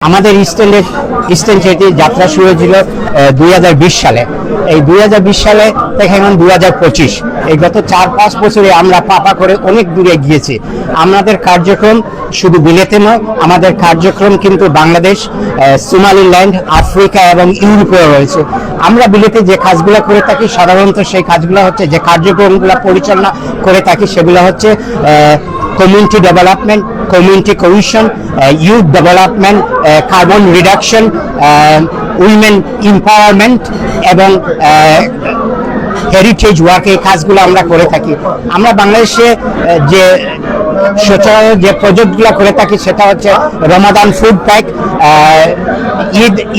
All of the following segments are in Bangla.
আমাদের ইস্টার্ন চ্যারিটি যাত্রা শুরু হয়েছিল 2020 সালে। এই 2020 সালে থেকে এখন 2025, এই গত 4-5 বছরে আমরা পাপা করে অনেক দূরে গিয়েছি। আমাদের কার্যক্রম শুধু বিলেতে নয়, আমাদের কার্যক্রম কিন্তু বাংলাদেশ, সোমালিল্যান্ড, আফ্রিকা এবং ইউরোপেও রয়েছে। আমরা বিলেতে যে কাজগুলো করে থাকি, সাধারণত সেই কাজগুলো হচ্ছে, যে কার্যক্রমগুলো পরিচালনা করে থাকি সেগুলো হচ্ছে community development, community cohesion, youth development, carbon reduction, women empowerment এবং হেরিটেজ ওয়ার্ক, এই কাজগুলো আমরা করে থাকি। আমরা বাংলাদেশে যে সচরাচর যে প্রজেক্টগুলো করে থাকি সেটা হচ্ছে Ramadan food pack,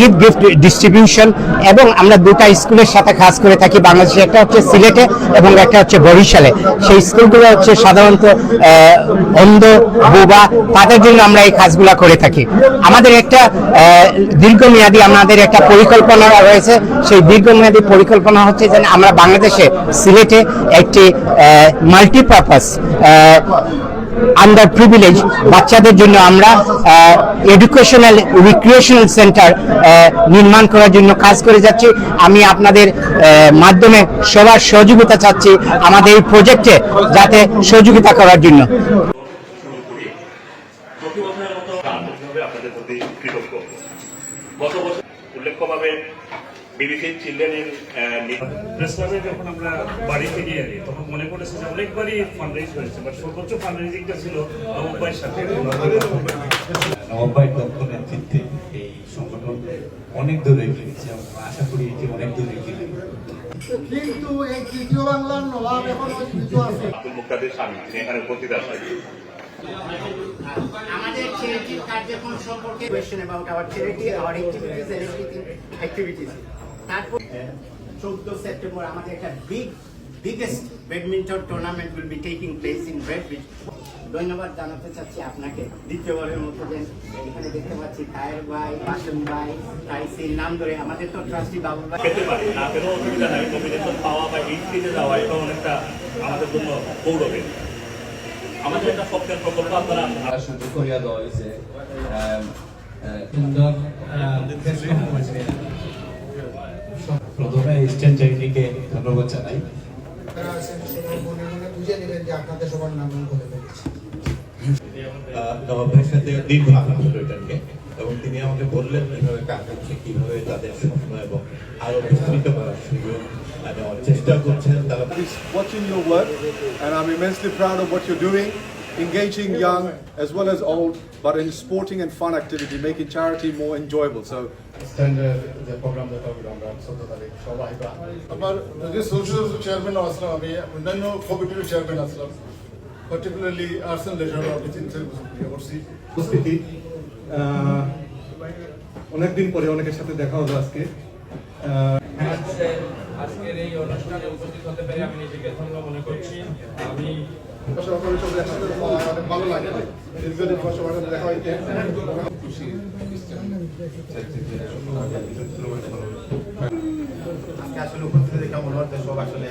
Eid gift distribution, এবং আমরা দুটা স্কুলের সাথে কাজ করে থাকি বাংলাদেশে, একটা হচ্ছে সিলেটে এবং একটা হচ্ছে বরিশালে। সেই স্কুলগুলো হচ্ছে সাধারণত অন্ধ, বোবা, তাদের জন্য আমরা এই কাজগুলো করে থাকি। আমাদের একটা দীর্ঘমেয়াদী আমাদের একটা পরিকল্পনা রয়েছে। সেই দীর্ঘমেয়াদী পরিকল্পনা হচ্ছে যে আমরা বাংলাদেশে সিলেটে একটি মাল্টিপারপাস আন্ডার প্রিভিলেজ বাচ্চাদের জন্য আমরা এডুকেশনাল রিক্রিয়েশনাল সেন্টার নির্মাণ করার জন্য কাজ করে যাচ্ছি। আমি আপনাদের মাধ্যমে সবার সহযোগিতা চাচ্ছি আমাদের এই প্রজেক্টে যাতে সহযোগিতা করার জন্য। উল্লেখ্যভাবে বিবিসি চিলড্রেনের প্রেস ক্লাবে যখন আমরা বাড়ি ফিরিয়ে আনি তখন মনে পড়েছে যে অনেকবারই ফান্ডরাইজ হয়েছে, বাট সর্বোচ্চ ফান্ডরাইজিংটা ছিল নবাব ভাইয়ের সাথে। নবাব ভাইয়ের দক্ষ নেতৃত্বে এই সংগঠন অনেক দূরে এগিয়েছে, আশা করি এটি অনেক দূরে এগিয়ে কিন্তু এই তৃতীয় বাংলার নবাব এখনো জীবিত আছে। আব্দুল মুক্তাদির স্বামী তিনি এখানে উপস্থিত আছেন। আমাদের চ্যারিটির কার্যক্রম সম্পর্কে question about our charity, our activities and everything activities. তারপর 14 সেপ্টেম্বর আমাদের একটা biggest badminton tournament will be taking place in Broadbeach. ধন্যবাদ জানাতে চাচ্ছি আপনাকে দ্বিতীয়বারের মতো, যে এখানে দেখতে পাচ্ছি তায়ের ভাই, বাসন ভাই, তাইসির নাম ধরে আমাদের তো ট্রাস্টি বাবু ভাই। পেতে পারি না পেলেও অসুবিধা নাই, নমিনেশন পাওয়া বা হিট যাওয়া এটা অনেকটা আমাদের জন্য গৌরবের। আমাদের একটা স্বপ্নের প্রকল্প আপনারা সুযোগ করিয়া দেওয়া হয়েছে। প্রথমে ইস্টার্ন চ্যারিটিকে ধন্যবাদ জানাই। নবাব ভাইয়ের সাথে দীর্ঘ আলাপ হলো এটাকে, এবং তিনি আমাকে বললেন কিভাবে কাজ হচ্ছে, কিভাবে তাদের স্বপ্ন এবং আরো বিস্তৃত করার সুযোগ চেষ্টা করছেন তারা। Watching your work, and I'm immensely proud of what you're doing, engaging young as well as old, but in sporting and fun activity, making charity more enjoyable. So standard যে প্রোগ্রামটা হবে আমরা 14 তারিখ সবাই আমার যে সোশ্যাল চেয়ারম্যান আসলাম, আমি অন্যান্য কমিটির chairman Aslam, particularly arts and leisure অফিসের করছি। উপস্থিতি অনেকদিন পরে অনেকের সাথে দেখা হলো আজকে। আজকের এই অনুষ্ঠানে উপস্থিত হতে পেরে আমি নিজেকে ধন্য মনে করছি। আমি ভালো লাগে, দীর্ঘদিন পর সবার সাথে দেখা হইতে খুশি। আসলে উপস্থিতি কেমন হতে সব আসলে